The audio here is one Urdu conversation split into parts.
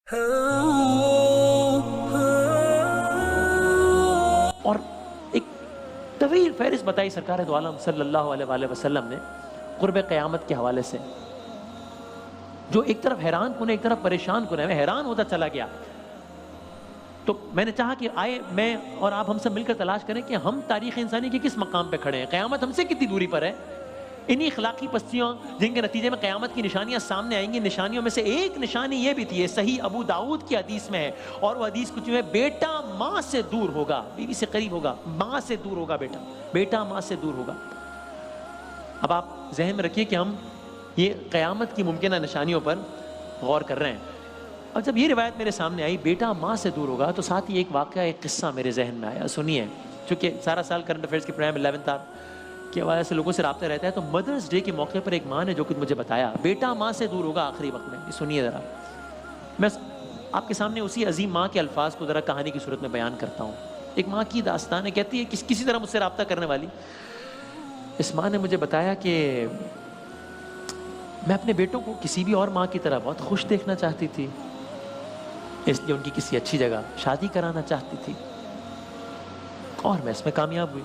اور ایک طویل فہرست بتائی سرکار دو عالم صلی اللہ علیہ وآلہ وسلم نے قرب قیامت کے حوالے سے، جو ایک طرف حیران کن ہے ایک طرف پریشان کن ہے۔ میں حیران ہوتا چلا گیا، تو میں نے چاہا کہ آئے میں اور آپ ہم سب مل کر تلاش کریں کہ ہم تاریخ انسانی کے کس مقام پہ کھڑے ہیں، قیامت ہم سے کتنی دوری پر ہے۔ انہی اخلاقی پستیوں جن کے نتیجے میں قیامت کی نشانیاں سامنے آئیں گی، نشانیوں میں سے ایک نشانی یہ بھی تھی، یہ صحیح ابو داؤد کی حدیث میں ہے، اور وہ حدیث کچھ میں بیٹا ماں سے دور ہوگا، بیوی سے قریب ہوگا، ماں سے دور ہوگا، بیٹا ماں سے دور ہوگا۔ اب آپ ذہن میں رکھیے کہ ہم یہ قیامت کی ممکنہ نشانیوں پر غور کر رہے ہیں۔ اور جب یہ روایت میرے سامنے آئی بیٹا ماں سے دور ہوگا، تو ساتھ ہی ایک واقعہ ایک قصہ میرے ذہن میں آیا، سنیے۔ چونکہ سارا سال کرنٹ افیئرس کی پرائم 11 کے حوالے سے لوگوں سے رابطہ رہتا ہے، تو مدرس ڈے کے موقع پر ایک ماں نے جو کچھ مجھے بتایا، بیٹا ماں سے دور ہوگا آخری وقت میں، یہ سنیے ذرا۔ میں آپ کے سامنے اسی عظیم ماں کے الفاظ کو ذرا کہانی کی صورت میں بیان کرتا ہوں۔ ایک ماں کی داستان ہے، کہتی ہے کسی طرح مجھ سے رابطہ کرنے والی اس ماں نے مجھے بتایا کہ میں اپنے بیٹوں کو کسی بھی اور ماں کی طرح بہت خوش دیکھنا چاہتی تھی، اس لیے ان کی کسی اچھی جگہ شادی کرانا چاہتی تھی، اور میں اس میں کامیاب ہوئی۔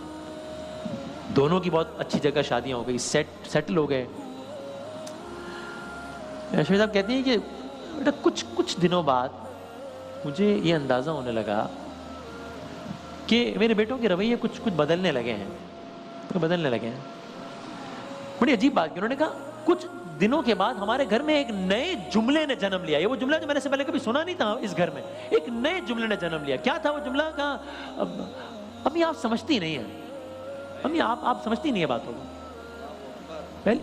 دونوں کی بہت اچھی جگہ شادیاں ہو گئی، سیٹل ہو گئے۔ شاہد صاحب کہتی ہیں کہ بیٹا کچھ دنوں بعد مجھے یہ اندازہ ہونے لگا کہ میرے بیٹوں کے رویے کچھ بدلنے لگے ہیں۔ بڑی عجیب بات کی، انہوں نے کہا کچھ دنوں کے بعد ہمارے گھر میں ایک نئے جملے نے جنم لیا۔ یہ وہ جملہ جو میں نے سے پہلے کبھی سنا نہیں تھا اس گھر میں، ایک نئے جملے نے جنم لیا۔ کیا تھا وہ جملہ؟ کہا امی آپ سمجھتی نہیں ہیں، امی آپ سمجھتی نہیں ہے باتوں کو۔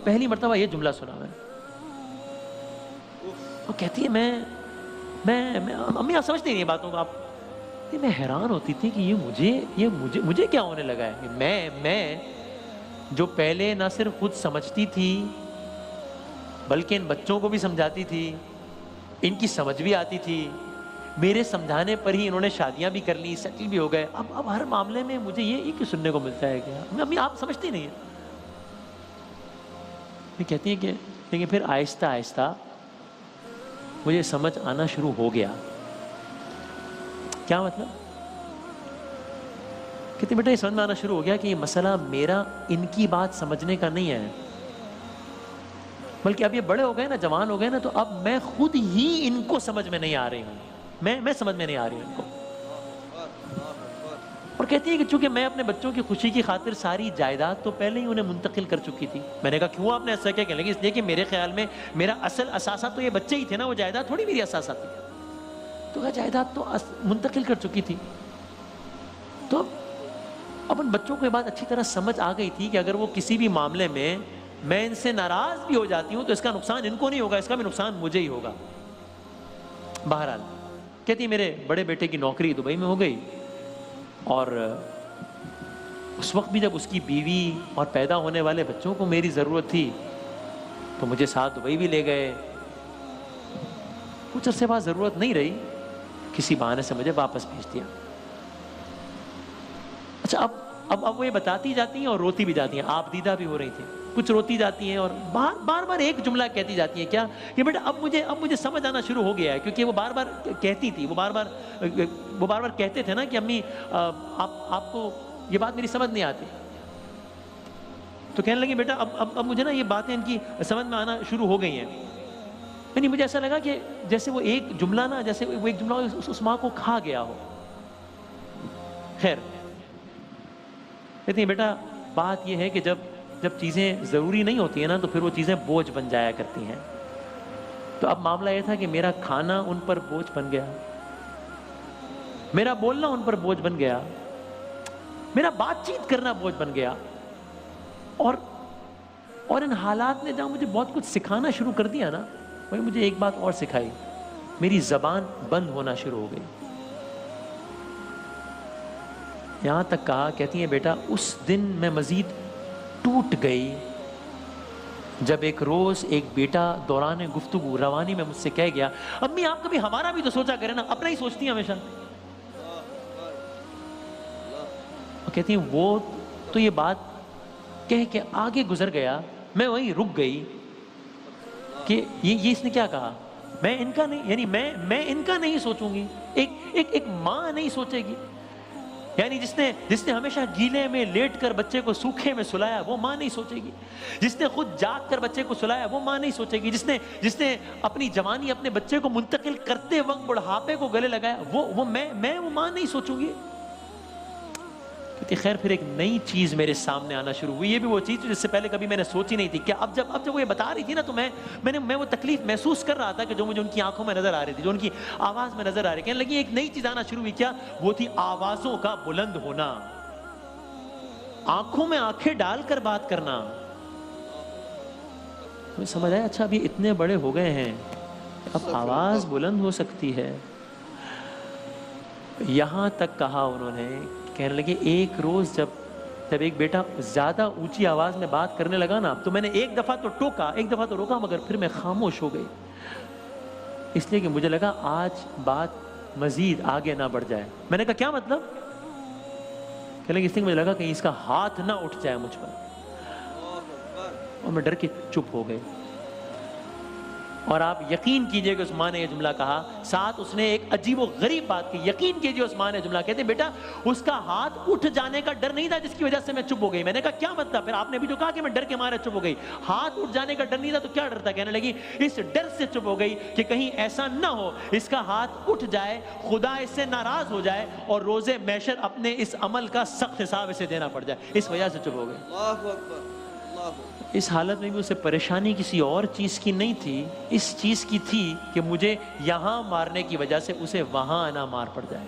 پہلی مرتبہ یہ جملہ سنا میں۔ وہ کہتی ہے میں امی آپ سمجھتی نہیں ہے باتوں کو۔ میں حیران ہوتی تھی کہ یہ مجھے کیا ہونے لگا ہے کہ میں جو پہلے نہ صرف خود سمجھتی تھی بلکہ ان بچوں کو بھی سمجھاتی تھی، ان کی سمجھ بھی آتی تھی، میرے سمجھانے پر ہی انہوں نے شادیاں بھی کر لی، سیٹل بھی ہو گئے، اب ہر معاملے میں مجھے یہ کیوں سننے کو ملتا ہے کہ امی آپ سمجھتی نہیں ہیں۔ یہ کہتی ہے کہ لیکن پھر آہستہ آہستہ مجھے سمجھ آنا شروع ہو گیا۔ کیا مطلب؟ کہتے بیٹا یہ سمجھ میں آنا شروع ہو گیا کہ یہ مسئلہ میرا ان کی بات سمجھنے کا نہیں ہے، بلکہ اب یہ بڑے ہو گئے نا، جوان ہو گئے نا، تو اب میں خود ہی ان کو سمجھ میں نہیں آ رہی ہوں، میں سمجھ میں نہیں آ رہی ہوں ان کو۔ اور کہتی ہے کہ چونکہ میں اپنے بچوں کی خوشی کی خاطر ساری جائیداد تو پہلے ہی انہیں منتقل کر چکی تھی۔ میں نے کہا کیوں آپ نے ایسا کیا؟ کہنے لگے اس لیے کہ میرے خیال میں میرا اصل اثاثہ تو یہ بچے ہی تھے نا، وہ جائیداد تھوڑی میری اثاثہ تھی۔ تو کہا جائیداد تو منتقل کر چکی تھی۔ تو اب ان بچوں کو یہ بات اچھی طرح سمجھ آ گئی تھی کہ اگر وہ کسی بھی معاملے میں میں ان سے ناراض بھی ہو جاتی ہوں تو اس کا نقصان ان کو نہیں ہوگا، اس کا بھی نقصان مجھے ہی ہوگا۔ بہرحال کہتی میرے بڑے بیٹے کی نوکری دبئی میں ہو گئی، اور اس وقت بھی جب اس کی بیوی اور پیدا ہونے والے بچوں کو میری ضرورت تھی تو مجھے ساتھ دبئی بھی لے گئے۔ کچھ عرصے بعد ضرورت نہیں رہی، کسی بہانے سے مجھے واپس بھیج دیا۔ اچھا اب وہ یہ بتاتی جاتی ہیں اور روتی بھی جاتی ہیں، آپ دیدہ بھی ہو رہی تھی، کچھ روتی جاتی ہیں اور بار بار ایک جملہ کہتی جاتی ہیں، کیا کہ بیٹا اب مجھے سمجھ آنا شروع ہو گیا ہے، کیونکہ وہ بار بار کہتی تھی، وہ بار بار کہتے تھے نا کہ امی آپ کو یہ بات میری سمجھ نہیں آتی، تو کہنے لگی بیٹا اب مجھے نا یہ باتیں ان کی سمجھ میں آنا شروع ہو گئی ہیں۔ یعنی مجھے ایسا لگا کہ جیسے وہ ایک جملہ نا، جیسے وہ ایک جملہ اس ماں کو کھا گیا ہو۔ خیر کہتی ہیں بیٹا بات یہ ہے کہ جب چیزیں ضروری نہیں ہوتی ہیں نا تو پھر وہ چیزیں بوجھ بن جایا کرتی ہیں۔ تو اب معاملہ یہ تھا کہ میرا کھانا ان پر بوجھ بن گیا، میرا بولنا ان پر بوجھ بن گیا، میرا بات چیت کرنا بوجھ بن گیا، اور ان حالات نے جہاں مجھے بہت کچھ سکھانا شروع کر دیا نا، وہی مجھے ایک بات اور سکھائی، میری زبان بند ہونا شروع ہو گئی۔ یہاں تک کہا، کہتی ہیں بیٹا اس دن میں مزید ٹوٹ گئی جب ایک روز ایک بیٹا دوران گفتگو روانی میں مجھ سے کہہ گیا امی آپ کبھی ہمارا بھی تو سوچا کریں نا، اپنا ہی سوچتی ہیں ہمیشہ۔ اور کہتی ہیں وہ تو یہ بات کہہ کے آگے گزر گیا، میں وہیں رک گئی کہ یہ اس نے کیا کہا، میں ان کا نہیں، یعنی میں ان کا نہیں سوچوں گی، ایک ماں نہیں سوچے گی، یعنی جس نے ہمیشہ گیلے میں لیٹ کر بچے کو سوکھے میں سلایا وہ ماں نہیں سوچے گی، جس نے خود جاگ کر بچے کو سلایا وہ ماں نہیں سوچے گی، جس نے اپنی جوانی اپنے بچے کو منتقل کرتے وقت بڑھاپے کو گلے لگایا وہ میں وہ ماں نہیں سوچوں گی۔ خیر پھر ایک نئی چیز میرے سامنے آنا شروع ہوئی، یہ بھی وہ چیز جس سے پہلے کبھی میں نے سوچی نہیں تھی، کہ اب جب وہ یہ بتا رہی تھی نا تو میں وہ تکلیف محسوس کر رہا تھا کہ جو مجھے ان کی آنکھوں میں نظر آ رہی تھی، جو ان کی آواز میں نظر آ رہی، کہنے لگی ایک نئی چیز آنا شروع ہوئی، کیا وہ تھی آوازوں کا بلند ہونا، آنکھوں میں آنکھیں ڈال کر بات کرنا۔ ہمیں سمجھ آیا اچھا ابھی اتنے بڑے ہو گئے ہیں اب آواز بلند ہو سکتی ہے۔ یہاں تک کہا انہوں نے، کہنے لگے ایک روز جب ایک بیٹا زیادہ اونچی آواز میں بات کرنے لگا نا تو میں نے ایک دفعہ تو ٹوکا، ایک دفعہ تو روکا، مگر پھر میں خاموش ہو گئی، اس لیے کہ مجھے لگا آج بات مزید آگے نہ بڑھ جائے۔ میں نے کہا کیا مطلب؟ کہنے لگے اس لیے مجھے لگا کہیں اس کا ہاتھ نہ اٹھ جائے مجھ پر، اور میں ڈر کے چپ ہو گئی۔ اور آپ یقین کیجئے کہ عثمان نے یہ جملہ کہا، ساتھ اس نے ایک عجیب و غریب بات کی، یقین کیجئے عثمان نے جملہ کہتے بیٹا اس کا ہاتھ اٹھ جانے کا ڈر نہیں تھا جس کی وجہ سے میں چپ ہو گئی۔ میں نے کہا کیا مطلب؟ پھر آپ نے بھی جو کہا کہ میں ڈر کے مارے چپ ہو گئی، ہاتھ اٹھ جانے کا ڈر نہیں تھا تو کیا ڈر تھا؟ کہنے لگی اس ڈر سے چپ ہو گئی کہ کہیں ایسا نہ ہو اس کا ہاتھ اٹھ جائے، خدا اس سے ناراض ہو جائے اور روز محشر اپنے اس عمل کا سخت حساب اسے دینا پڑ جائے، اس وجہ سے چپ ہو گئی۔ اللہ اکبر، اللہ اکبر۔ اس حالت میں بھی اسے پریشانی کسی اور چیز کی نہیں تھی، اس چیز کی تھی کہ مجھے یہاں مارنے کی وجہ سے اسے وہاں نہ مار پڑ جائے۔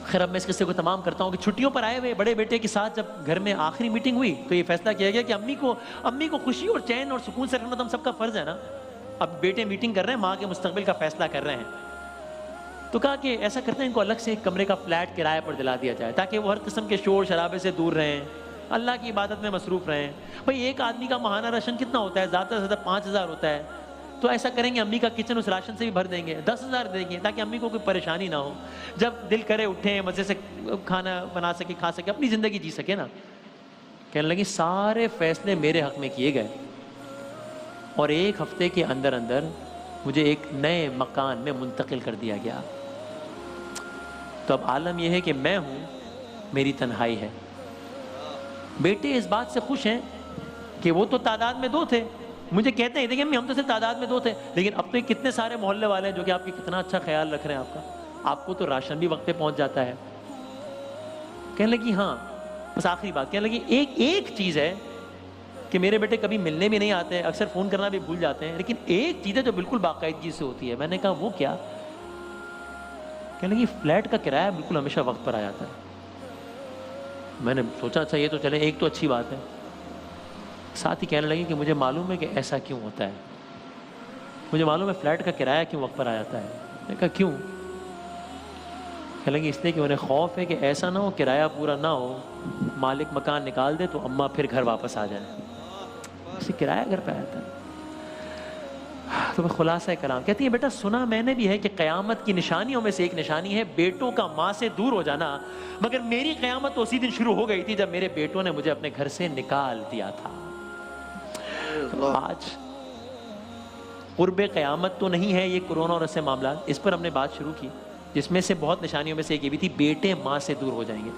خیر اب میں اس قصے کو تمام کرتا ہوں کہ چھٹیوں پر آئے ہوئے بڑے بیٹے کے ساتھ جب گھر میں آخری میٹنگ ہوئی تو یہ فیصلہ کیا گیا کہ امی کو خوشی اور چین اور سکون سے رکھنا تو ہم سب کا فرض ہے نا۔ اب بیٹے میٹنگ کر رہے ہیں، ماں کے مستقبل کا فیصلہ کر رہے ہیں، تو کہا کہ ایسا کرتے ہیں ان کو الگ سے ایک کمرے کا فلیٹ کرایہ پر دلا دیا جائے تاکہ وہ ہر قسم کے شور شرابے سے دور رہیں، اللہ کی عبادت میں مصروف رہیں۔ بھئی ایک آدمی کا ماہانہ راشن کتنا ہوتا ہے؟ زیادہ سے زیادہ 5000 ہوتا ہے، تو ایسا کریں گے امی کا کچن اس راشن سے بھی بھر دیں گے، 10,000 دیں گے تاکہ امی کو کوئی پریشانی نہ ہو، جب دل کرے اٹھیں مزے سے کھانا بنا سکے، کھا سکے، اپنی زندگی جی سکے نا۔ کہنے لگی سارے فیصلے میرے حق میں کیے گئے اور ایک ہفتے کے اندر اندر مجھے ایک نئے مکان میں منتقل کر دیا گیا۔ تو اب عالم یہ ہے کہ میں ہوں، میری تنہائی ہے۔ بیٹے اس بات سے خوش ہیں کہ وہ تو تعداد میں 2 تھے، مجھے کہتے ہیں کہ ہم تو صرف تعداد میں 2 تھے، لیکن اب تو کتنے سارے محلے والے ہیں جو کہ آپ کی کتنا اچھا خیال رکھ رہے ہیں، آپ کو تو راشن بھی وقت پہ پہنچ جاتا ہے۔ کہنے لگی ہاں بس آخری بات، کہنے لگی ایک چیز ہے کہ میرے بیٹے کبھی ملنے بھی نہیں آتے، اکثر فون کرنا بھی بھول جاتے ہیں، لیکن ایک چیز ہے جو بالکل باقاعدگی سے ہوتی ہے۔ میں نے کہا وہ کیا؟ کہنے لگی فلیٹ کا کرایہ بالکل ہمیشہ وقت پر آ جاتا ہے۔ میں نے سوچا اچھا یہ تو چلے ایک تو اچھی بات ہے، ساتھ ہی کہنے لگی کہ مجھے معلوم ہے کہ ایسا کیوں ہوتا ہے، مجھے معلوم ہے فلیٹ کا کرایہ کیوں وقت پر آ جاتا ہے۔ میں نے کہا کیوں؟ کہنے لگی اس لیے کہ انہیں خوف ہے کہ ایسا نہ ہو کرایہ پورا نہ ہو، مالک مکان نکال دے تو اماں پھر گھر واپس آ جائیں، اسے کرایہ گھر پہ آیا تھا۔ تو میں خلاصہ کلام کہتی ہے بیٹا سنا میں نے بھی ہے کہ قیامت کی نشانیوں میں سے ایک نشانی ہے بیٹوں کا ماں سے دور ہو جانا، مگر میری قیامت تو اسی دن شروع ہو گئی تھی جب میرے بیٹوں نے مجھے اپنے گھر سے نکال دیا تھا۔ آج قرب قیامت تو نہیں ہے یہ کرونا اور ایسے معاملات، اس پر ہم نے بات شروع کی جس میں سے بہت نشانیوں میں سے ایک یہ بھی تھی بیٹے ماں سے دور ہو جائیں گے۔